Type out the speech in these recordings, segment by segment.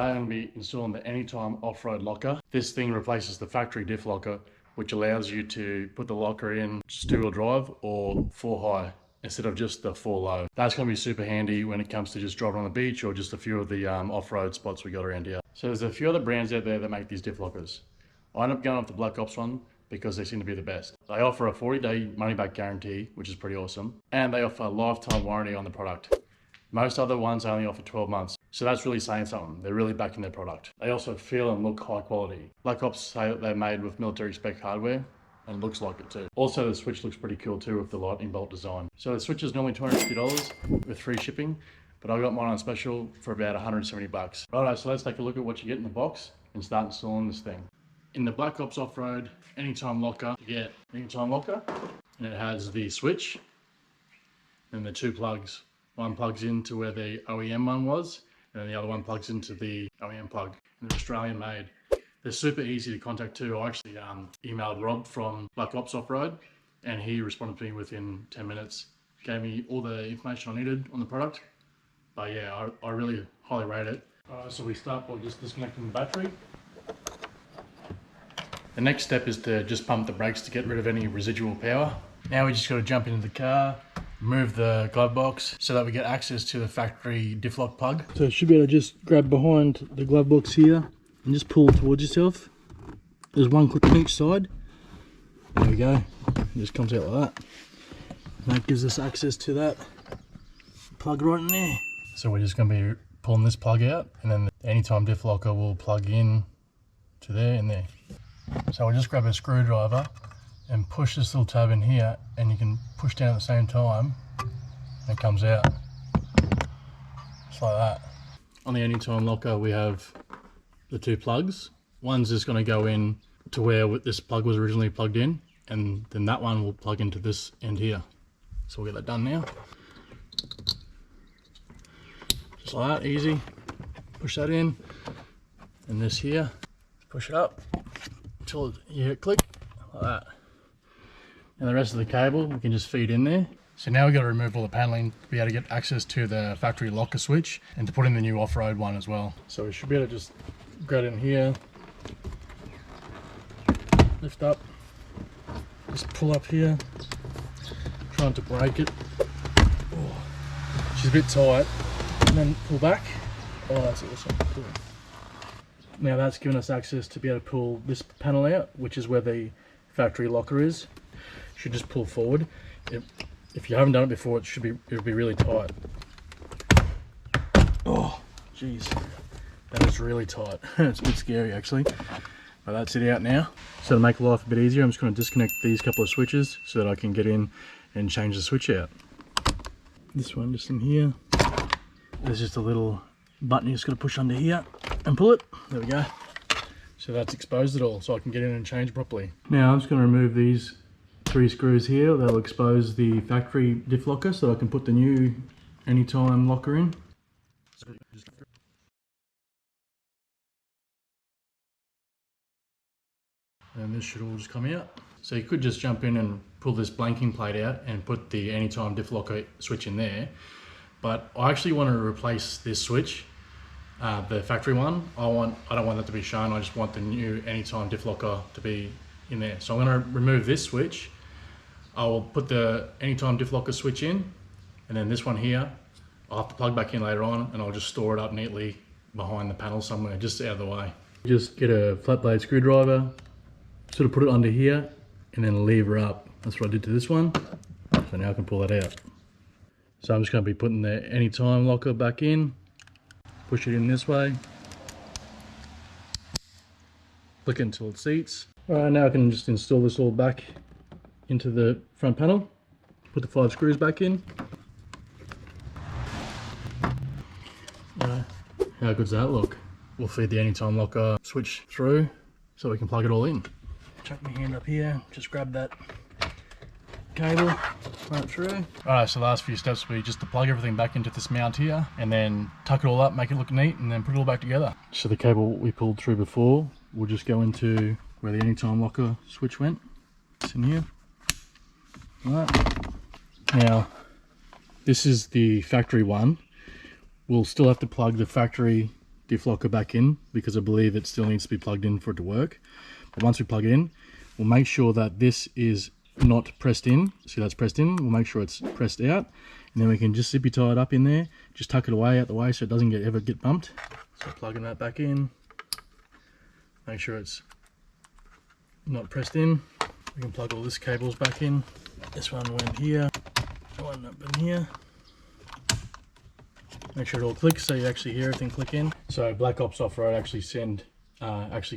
Today I'm going to be installing the Anytime Off-Road Locker. This thing replaces the factory diff locker, which allows you to put the locker in just 2-wheel drive or 4-high instead of just the 4-low. That's going to be super handy when it comes to just driving on the beach or just a few of the off-road spots we got around here. So there's a few other brands out there that make these diff lockers. I ended up going off the Black Ops one because they seem to be the best. They offer a 40-day money-back guarantee, which is pretty awesome, and they offer a lifetime warranty on the product. Most other ones only offer 12 months. So that's really saying something. They're really backing their product. They also feel and look high quality. Black Ops say that they're made with military spec hardware and looks like it too. Also, the switch looks pretty cool too with the lightning bolt design. So the switch is normally $250 with free shipping, but I got mine on special for about 170 bucks. Righto, so let's take a look at what you get in the box and start installing this thing. In the Black Ops Off-Road Anytime Locker, you get Anytime Locker, and it has the switch and the 2 plugs. One plugs into where the OEM one was, and then the other one plugs into the OEM plug. And they're Australian made. They're super easy to contact too. I actually emailed Rob from Black Ops Off-Road, and he responded to me within 10 minutes. Gave me all the information I needed on the product. But yeah, I really highly rate it. So we start by just disconnecting the battery. The next step is to just pump the brakes to get rid of any residual power. Now we just got to jump into the car, move the glove box so that we get access to the factory diff lock plug. So you should be able to just grab behind the glove box here and just pull towards yourself. There's one clip on each side. There we go. It just comes out like that. And that gives us access to that plug right in there. So we're just going to be pulling this plug out, and then the Anytime diff locker will plug in to there and there. So we'll just grab a screwdriver and push this little tab in here, and you can push down at the same time and it comes out just like that. On the Anytime locker we have the 2 plugs. One's just going to go in to where this plug was originally plugged in, and then that one will plug into this end here. So we'll get that done now. Just like that, easy. Push that in, and this here, push it up until you hit click, like that. And the rest of the cable we can just feed in there. So now we've got to remove all the paneling to be able to get access to the factory locker switch and to put in the new off-road one as well. So we should be able to just grab it in here, lift up, just pull up here, trying to break it. Oh, she's a bit tight, and then pull back. Oh, that's awesome, cool. Now that's given us access to be able to pull this panel out, which is where the factory locker is. Should just pull forward. If you haven't done it before, it'll be really tight. Oh, jeez, that is really tight. It's a bit scary actually, but that's it out now. So to make life a bit easier, I'm just going to disconnect these couple of switches so that I can get in and change the switch out. This one just in here. There's just a little button you just got to push under here and pull it. There we go. So that's exposed it all, so I can get in and change properly. Now I'm just going to remove these 3 screws here. They'll expose the factory diff locker so I can put the new Anytime locker in. And this should all just come out. So you could just jump in and pull this blanking plate out and put the Anytime diff locker switch in there. But I actually want to replace this switch, the factory one. I don't want that to be shown. I just want the new Anytime diff locker to be in there. So I'm going to remove this switch. I will put the Anytime diff locker switch in, and then this one here I'll have to plug back in later on, and I'll just store it up neatly behind the panel somewhere, just out of the way. Just get a flat blade screwdriver, sort of put it under here, and then lever up. That's what I did to this one. So now I can pull that out. So I'm just going to be putting the Anytime locker back in, push it in this way, click it until it seats. Alright, now I can just install this all back into the front panel, put the 5 screws back in. How good's that look? We'll feed the Anytime locker switch through so we can plug it all in. Chuck my hand up here, just grab that cable right through. Alright, so the last few steps will be just to plug everything back into this mount here, and then tuck it all up, make it look neat, and then put it all back together. So the cable we pulled through before will just go into where the Anytime locker switch went. It's in here. Right. Now, this is the factory one. We'll still have to plug the factory diff locker back in because I believe it still needs to be plugged in for it to work. But once we plug it in, we'll make sure that this is not pressed in. See, that's pressed in. We'll make sure it's pressed out, and then we can just zippy tie it up in there, just tuck it away out the way so it doesn't ever get bumped. So plugging that back in, make sure it's not pressed in. We can plug all this cables back in. This one went here, that one up in here. Make sure it all clicks so you actually hear everything click in. So Black Ops Off-Road actually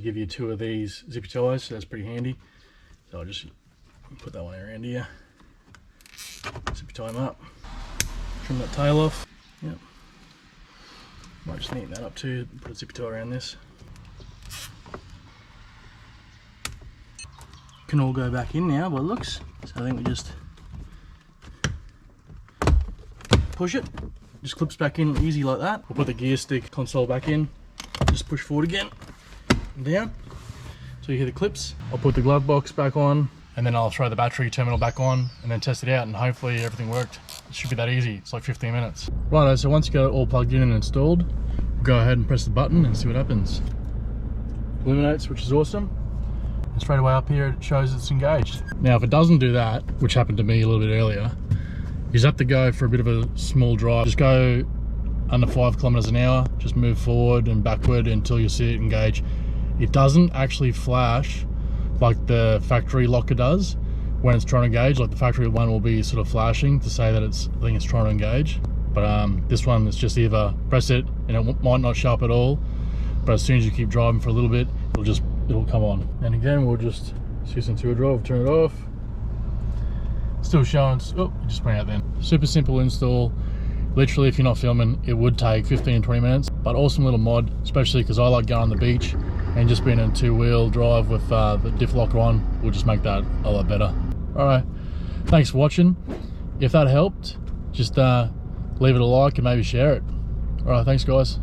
give you 2 of these zippy ties, so that's pretty handy. So I'll just put that one around here, zippy tie them up, trim that tail off. Yep. Might just neaten that up too, put a zippy tie around this. Can all go back in now by the looks. So I think we just push it, just clips back in easy like that. We'll put the gear stick console back in, just push forward again and down so you hear the clips. I'll put the glove box back on, and then I'll throw the battery terminal back on and then test it out, and hopefully everything worked. It should be that easy. It's like 15 minutes. Righto, so once you got it all plugged in and installed, we'll go ahead and press the button and see what happens. Illuminates, which is awesome. And straight away up here it shows it's engaged. Now if it doesn't do that, which happened to me a little bit earlier, you just have to go for a bit of a small drive. Just go under 5 kilometers an hour, just move forward and backward until you see it engage. It doesn't actually flash like the factory locker does when it's trying to engage. Like the factory one will be sort of flashing to say that I think it's trying to engage. But this one is just either press it and it might not show up at all, but as soon as you keep driving for a little bit, it'll come on. And again, we'll just switch into a drive, turn it off. Still showing, oh, it just went out then. Super simple install. Literally, if you're not filming, it would take 15-20 minutes, but awesome little mod, especially because I like going on the beach, and just being in a 2-wheel drive with the diff locker on will just make that a lot better. All right, thanks for watching. If that helped, just leave it a like and maybe share it. All right, thanks guys.